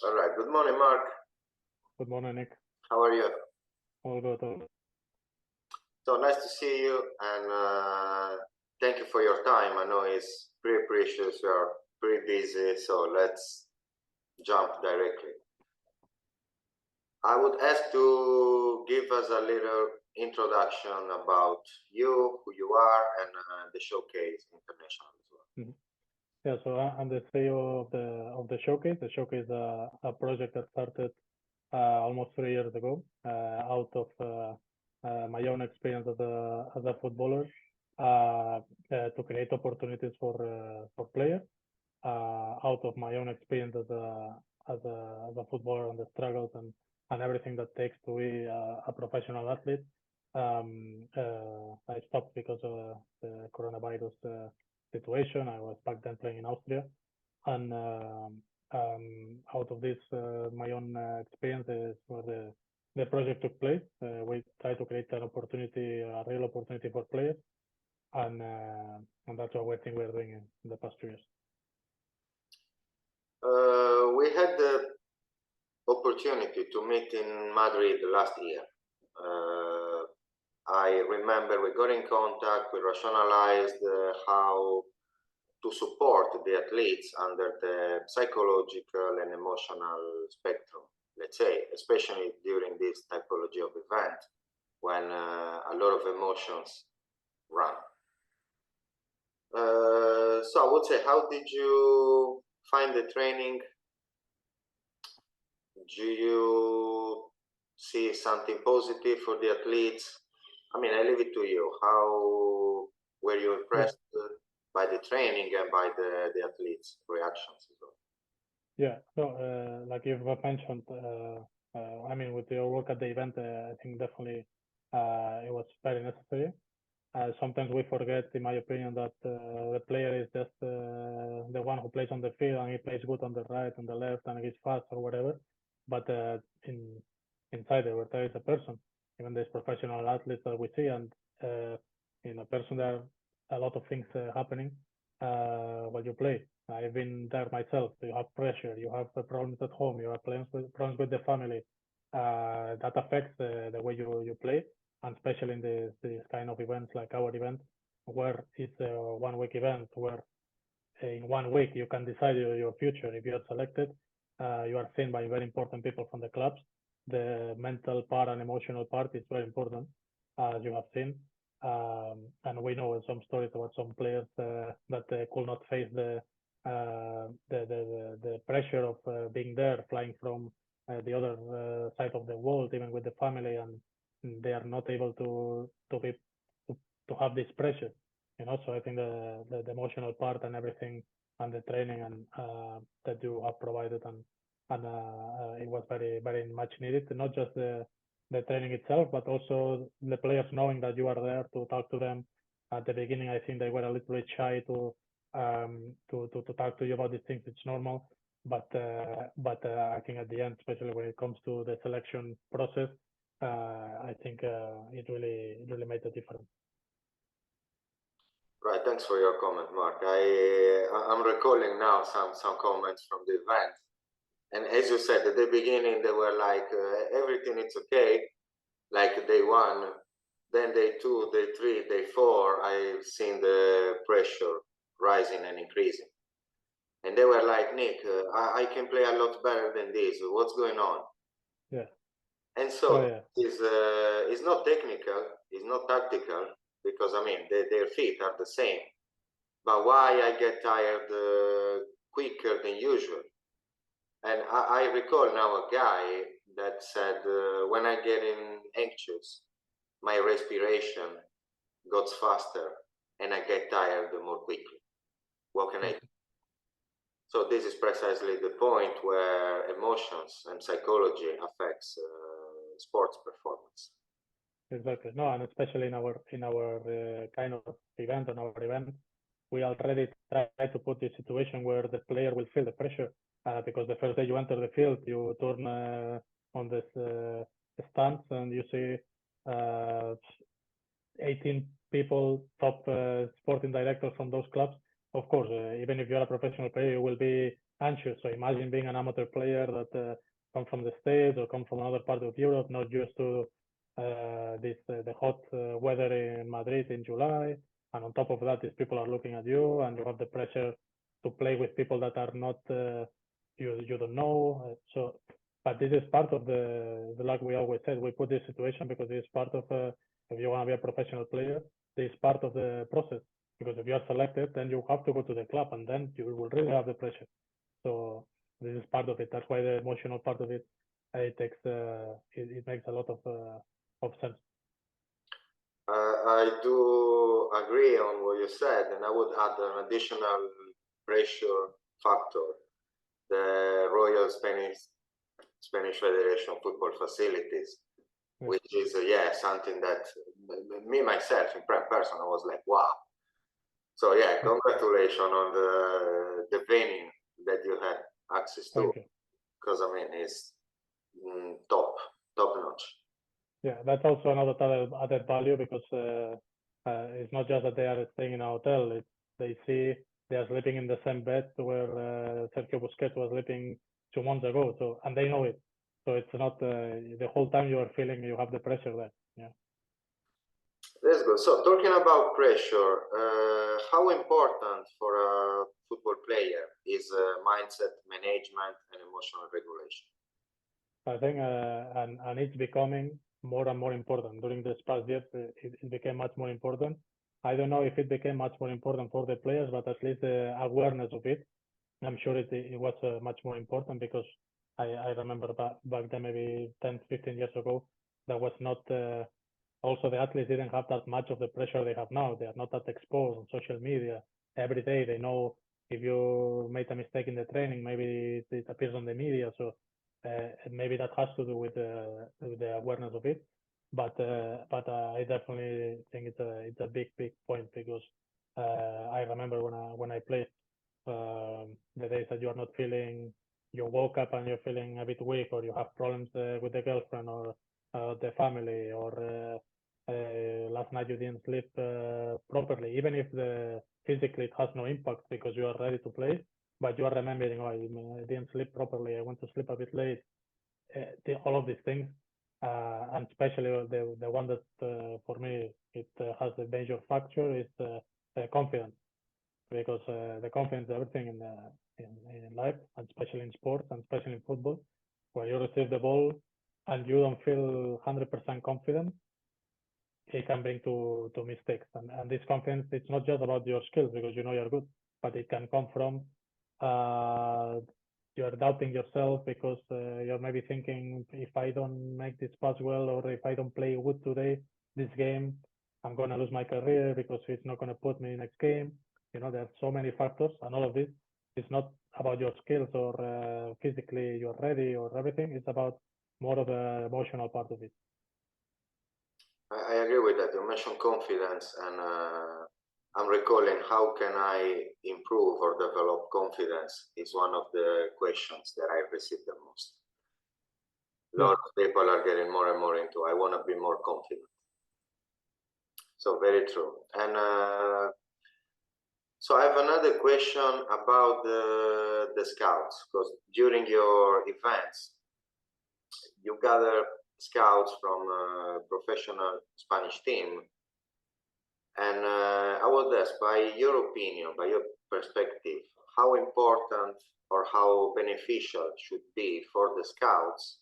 All right. Good morning, Mark. Good morning, Nick. How are you? All good. All good. So nice to see you, and thank you for your time. I know it's pretty precious. You are pretty busy, so let's jump directly. I would ask to give us a little introduction about you, who you are, and the Showcase International as well. Mm-hmm. Yeah, so I'm the CEO of the Showcase. The Showcase is a project that started almost 3 years ago out of my own experience as a footballer to create opportunities for players. Out of my own experience as a footballer and the struggles and everything that takes to be a professional athlete. I stopped because of the coronavirus situation. I was back then playing in Austria, and out of this, my own experiences where the project took place. We try to create an opportunity, a real opportunity for players, and that's what we think we're doing in the past 2 years. We had the opportunity to meet in Madrid last year. I remember we got in contact, we rationalized how to support the athletes under the psychological and emotional spectrum, let's say, especially during this typology of event when a lot of emotions run. So I would say, how did you find the training? Do you see something positive for the athletes? I mean, I leave it to you. How were you impressed by the training and by the athletes' reactions as well? Yeah, so like you've mentioned, I mean, with your work at the event, I think definitely it was very necessary. Sometimes we forget, in my opinion, that the player is just the one who plays on the field and he plays good on the right and the left and he's fast or whatever. But inside there is a person. Even there's professional athletes that we see, and in a person there are a lot of things happening while you play. I've been there myself. You have pressure, you have problems at home, you have problems with the family. That affects the way you play, and especially in this kind of events like our event, where it's a 1 week event, where in 1 week you can decide your future. If you are selected, you are seen by very important people from the clubs. The mental part and emotional part is very important, as you have seen. And we know some stories about some players that could not face the pressure of being there, flying from the other side of the world, even with the family, and they are not able to have this pressure. So I think the emotional part and everything and the training and that you have provided and it was very very much needed. Not just the training itself, but also the players knowing that you are there to talk to them. At the beginning, I think they were a little bit shy to talk to you about these things. It's normal, but I think at the end, especially when it comes to the selection process, I think it really made a difference. Right, thanks for your comment, Mark. I'm recalling now some comments from the event. And as you said, at the beginning, they were like, everything is okay, like day 1. Then day 2, day 3, day 4, I've seen the pressure rising and increasing. And they were like, Nick, I can play a lot better than this. What's going on? Yeah. And so it's not technical, it's not tactical, because, I mean, their feet are the same. But why I get tired quicker than usual? And I recall now a guy that said, when I get anxious, my respiration goes faster and I get tired more quickly. What can I do? So this is precisely the point where emotions and psychology affects sports performance. Exactly. No, and especially in our kind of event, on our event, we already try to put the situation where the player will feel the pressure because the first day you enter the field, you turn on this stands and you see 18 people, top sporting directors from those clubs. Of course, even if you're a professional player, you will be anxious. So imagine being an amateur player that come from the States or come from another part of Europe, not used to the hot weather in Madrid in July, and on top of that, these people are looking at you, and you have the pressure to play with people that are not you don't know. But this is part of like we always said, we put this situation because it is part of if you want to be a professional player, this is part of the process. Because if you are selected, then you have to go to the club, and then you will really have the pressure. So this is part of it. That's why the emotional part of it it makes a lot of sense. I do agree on what you said, and I would add an additional pressure factor: the Royal Spanish Federation of Football Facilities, yes. Which is something that me myself in person I was like, wow. So yeah, congratulations on the venue that you had access to, because I mean it's top notch. Yeah, that's also another added value, because it's not just that they are staying in a hotel. They see they are sleeping in the same bed where Sergio Busquets was sleeping 2 months ago. So, and they know it. So it's not the whole time you are feeling you have the pressure there. Yeah. That's good. So talking about pressure, how important for a football player is mindset management and emotional regulation? I think, and it's becoming more and more important. During this past years, it became much more important. I don't know if it became much more important for the players, but at least the awareness of it, I'm sure it was much more important, because I remember back then, maybe 10, 15 years ago, that was not, also the athletes didn't have that much of the pressure they have now. They are not that exposed on social media. Every day they know if you made a mistake in the training, maybe it appears on the media. So maybe that has to do with the awareness of it. But I definitely think it's a big point, because I remember when I played, the days that you are not feeling, you woke up and you're feeling a bit weak, or you have problems with the girlfriend or the family, or last night you didn't sleep properly, even if physically it has no impact because you are ready to play, but you are remembering, oh, I didn't sleep properly, I went to sleep a bit late. All of these things, and especially the one that for me it has a major factor is confidence, because the confidence is everything in life, and especially in sports, and especially in football, where you receive the ball and you don't feel 100% confident, it can bring to mistakes. And this confidence, it's not just about your skills, because you know you're good, but it can come from you're doubting yourself, because you're maybe thinking, if I don't make this pass well, or if I don't play good today, this game, I'm going to lose my career, because it's not going to put me next game. You know, there are so many factors, and all of this is not about your skills or physically you're ready or everything. It's about more of the emotional part of it. I agree with that. You mentioned confidence, and I'm recalling, how can I improve or develop confidence is one of the questions that I receive the most. A lot of people are getting more and more into, I want to be more confident. So very true. And so I have another question about the scouts, because during your events, you gather scouts from a professional Spanish team. And I would ask, by your opinion, by your perspective, how important or how beneficial should be for the scouts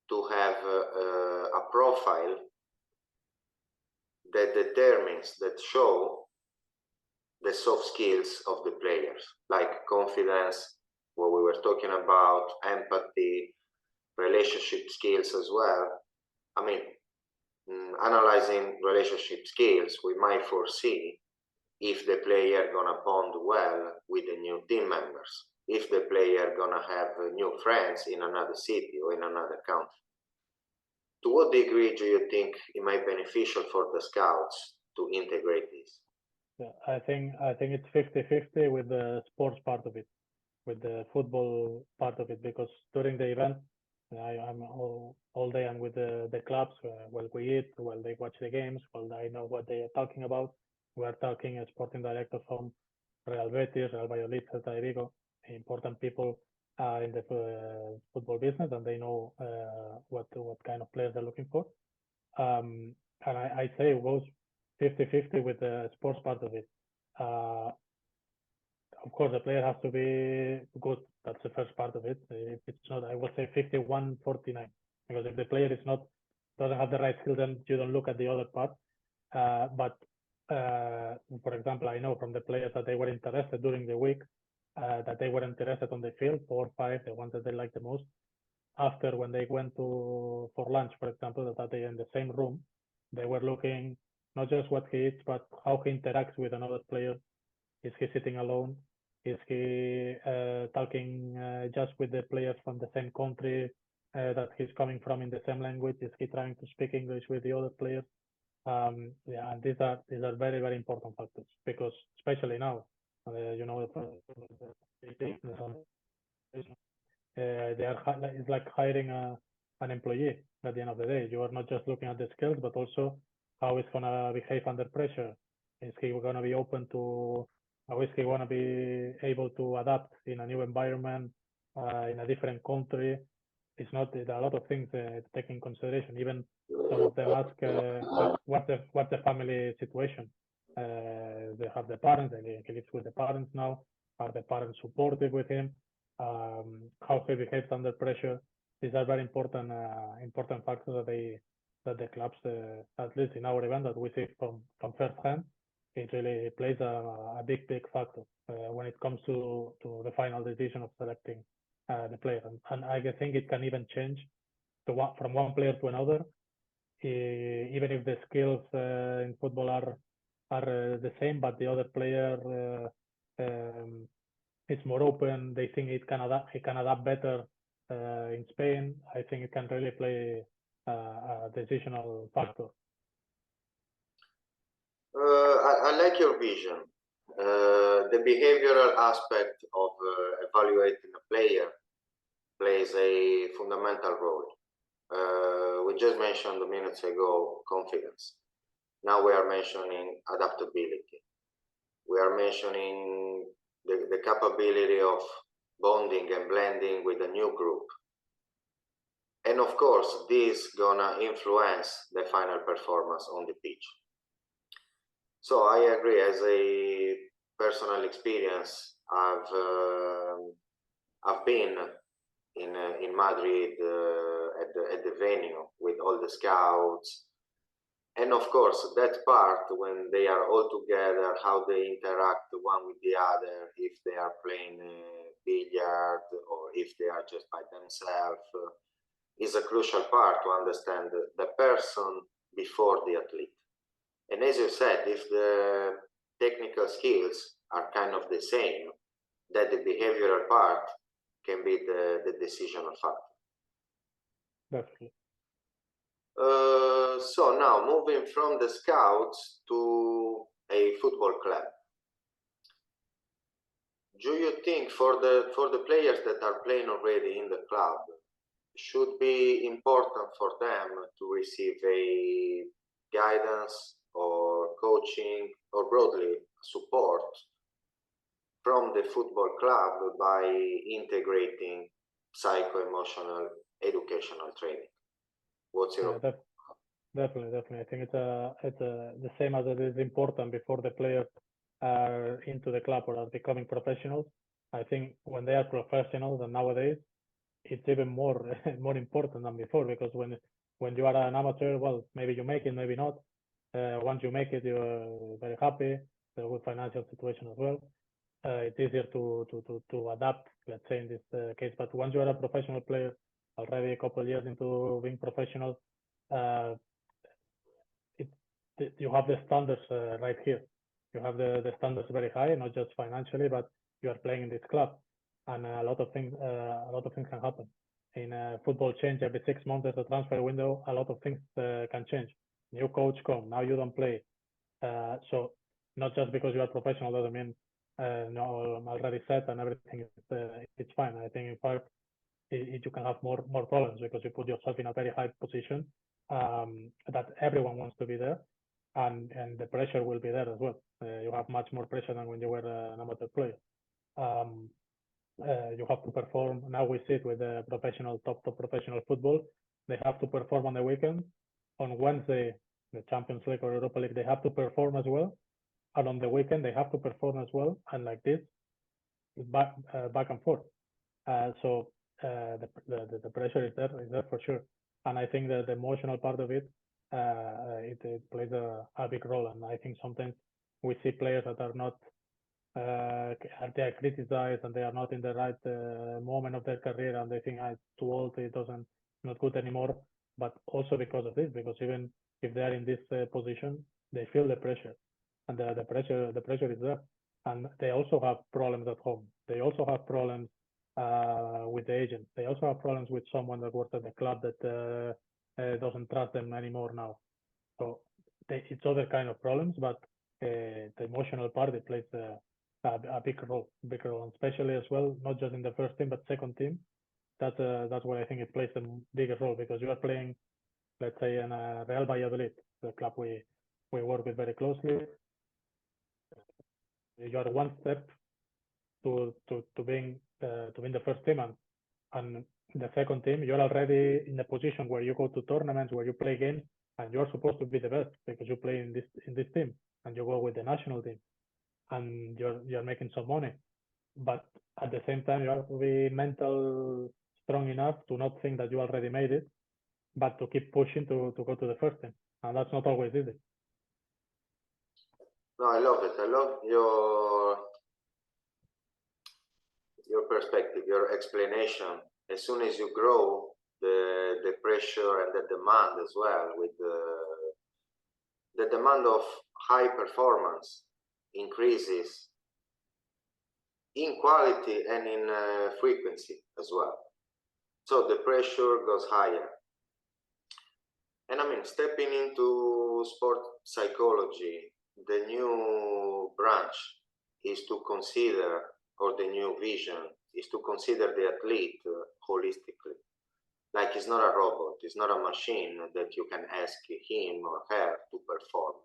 to have a profile that determines, that show the soft skills of the players, like confidence, what we were talking about, empathy, relationship skills as well. I mean, analyzing relationship skills, we might foresee if the player gonna bond well with the new team members, if the player gonna have new friends in another city or in another country. To what degree do you think it might be beneficial for the scouts to integrate this? Yeah, I think it's 50-50 with the sports part of it, with the football part of it, because during the event, I'm all day I'm with the clubs, while we eat, while they watch the games, while I know what they are talking about. We're talking a sporting director from Real Betis, Real Valladolid, Celta de Vigo. important people in the football business, and they know what kind of players they're looking for. And I say it goes 50-50 with the sports part of it. Of course, the player has to be good. That's the first part of it. If it's not, I would say 51-49, because if the player is not doesn't have the right skill, then you don't look at the other part. But for example, I know from the players that they were interested during the week, that they were interested on the field, 4 or 5, the ones that they liked the most. After, when they went for lunch, for example, that they in the same room, they were looking not just what he eats, but how he interacts with another player. Is he sitting alone? Is he talking just with the players from the same country that he's coming from in the same language? Is he trying to speak English with the other players? Yeah, and these are very, very important factors, because especially now, you know, they are it's like hiring an employee at the end of the day. You are not just looking at the skills, but also how he's gonna behave under pressure. Is he gonna be open to? How is he gonna be able to adapt in a new environment, in a different country? It's not. There are a lot of things to take in consideration. Even some of them ask, what's the family situation? They have the parents. He lives with the parents now. Are the parents supportive with him? How he behaves under pressure? These are very important factors that the clubs, at least in our event, that we see from first hand, it really plays a big factor when it comes to the final decision of selecting the player. And I think it can even change from one player to another, even if the skills in football are the same, but the other player is more open. They think he can adapt better in Spain. I think it can really play a decisional factor. I like your vision. The behavioral aspect of evaluating a player plays a fundamental role. We just mentioned minutes ago confidence. Now we are mentioning adaptability. We are mentioning the capability of bonding and blending with a new group. And of course, this gonna influence the final performance on the pitch. So I agree. As a personal experience, I've been in Madrid at the venue with all the scouts, and of course that part when they are all together, how they interact one with the other, if they are playing billiard or if they are just by themselves, is a crucial part to understand the person before the athlete. And as you said, if the technical skills are kind of the same, that the behavioral part can be the decisional factor. Definitely. So now moving from the scouts to a football club. Do you think for the players that are playing already in the club, should be important for them to receive a guidance or coaching or broadly support from the football club by integrating psycho-emotional educational training? What's your opinion? Definitely. I think it's the same as it is important before the players are into the club or are becoming professionals. I think when they are professionals, and nowadays it's even more important than before, because when you are an amateur, well, maybe you make it, maybe not. Once you make it, you're very happy. There's a good financial situation as well. It's easier to adapt, let's say in this case. But once you are a professional player, already a couple of years into being professional, you have the standards right here. You have the standards very high, not just financially, but you are playing in this club, and a lot of things can happen. In football, change every 6 months. There's a transfer window. A lot of things can change. New coach come, now you don't play. So not just because you are professional doesn't mean no, I'm already set and everything it's fine. I think in fact you can have more problems because you put yourself in a very high position that everyone wants to be there, and the pressure will be there as well. You have much more pressure than when you were an amateur player. you have to perform. Now we see it with the professional, top professional football. They have to perform on the weekend. On Wednesday, the Champions League or Europa League, they have to perform as well. And on the weekend, they have to perform as well. And like this, back and forth. So the pressure is there for sure. And I think that the emotional part of it, it plays a big role. And I think sometimes we see players that are not, they are criticized and they are not in the right moment of their career, and they think it's too old, it doesn't, not good anymore. But also because of this, because even if they are in this position, they feel the pressure, and the pressure is there. And they also have problems at home. They also have problems with the agent. They also have problems with someone that works at the club that doesn't trust them anymore now. So it's other kind of problems, but the emotional part, it plays a big role, and especially as well, not just in the first team, but second team. That's why I think it plays a bigger role, because you are playing, let's say, in Real Valladolid, the club we work with very closely. You are one step to being the first team, and the second team, you're already in the position where you go to tournaments, where you play games, and you're supposed to be the best because you play in this team, and you go with the national team, and you're making some money. But at the same time, you have to be mental strong enough to not think that you already made it, but to keep pushing to go to the first team, and that's not always easy. No, I love it. I love your perspective, your explanation. As soon as you grow, the pressure and the demand as well, with the demand of high performance increases in quality and in frequency as well. So the pressure goes higher. And I mean, stepping into sport psychology, the new branch is to consider, or the new vision is to consider the athlete holistically. Like it's not a robot, it's not a machine that you can ask him or her to perform.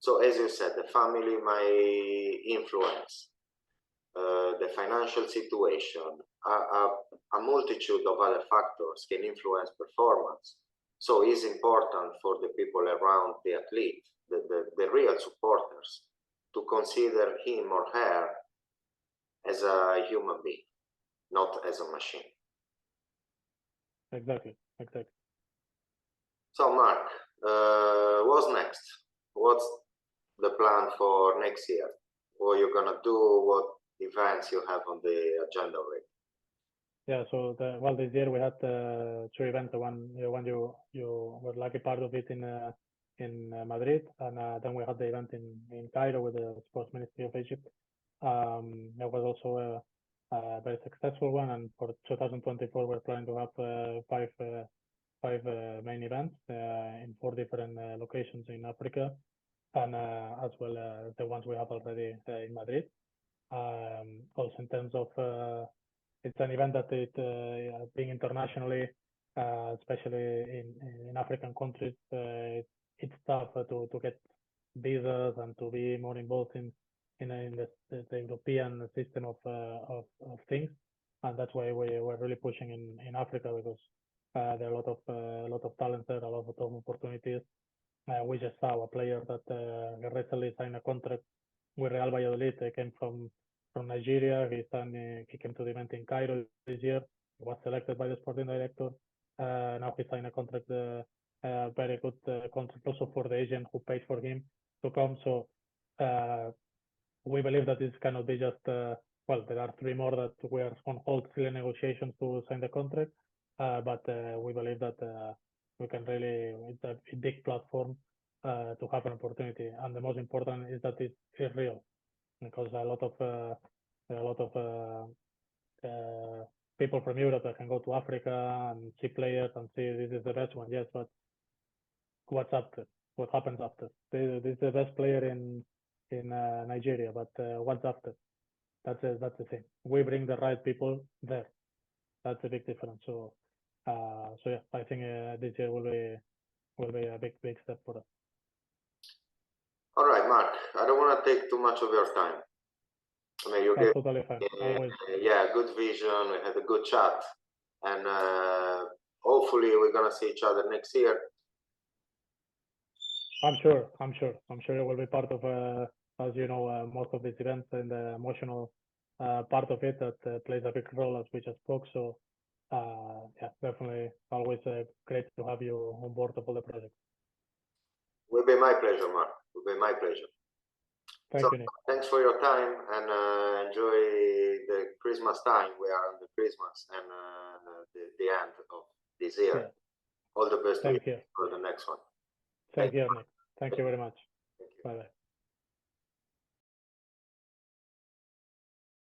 So as you said, the family might influence, the financial situation, a multitude of other factors can influence performance. So it's important for the people around the athlete, the real supporters, to consider him or her as a human being, not as a machine. Exactly. So Mark, what's next? What's the plan for next year? What you're gonna do? What events you have on the agenda already? Yeah, so this year we had 2 events. One you were lucky part of it in Madrid, and then we had the event in Cairo with the Sports Ministry of Egypt. That was also a very successful one, and for 2024 we're planning to have five main events in 4 different locations in Africa, and as well the ones we have already in Madrid. Also in terms of it's an event that being internationally, especially in African countries, it's tough to get visas and to be more involved in the European system of things, and that's why we're really pushing in Africa, because there are a lot of talent there, a lot of opportunities. We just saw a player that recently signed a contract with Real Valladolid. They came from Nigeria. He came to the event in Cairo this year. He was selected by the sporting director. Now he signed a contract, very good contract also for the agent who paid for him to come. So we believe that this cannot be just, well, there are 3 more that we are on hold, still in negotiations to sign the contract. But we believe that we can really, it's a big platform to have an opportunity. And the most important is that it's real, because a lot of people from Europe that can go to Africa and see players and see this is the best one, yes, but what's after? What happens after? This is the best player in Nigeria, but what's after? That's the thing. We bring the right people there. That's a big difference. So yeah, I think this year will be a big step for us. All right, Mark, I don't want to take too much of your time. I mean, you That's gave totally fine. Always. yeah, good vision. We had a good chat, and hopefully we're gonna see each other next year. I'm sure it will be part of, as you know, most of these events and the emotional part of it that plays a big role as we just spoke. So, yeah, definitely always great to have you on board of all the projects. Will be my pleasure, Mark. Will be my pleasure. Thank you, Nick. Thanks for your time, and enjoy the Christmas time. We are on the Christmas and the end of this year. Yeah. All the best Thank you for the next one. Nick. Thank you very much. Bye bye.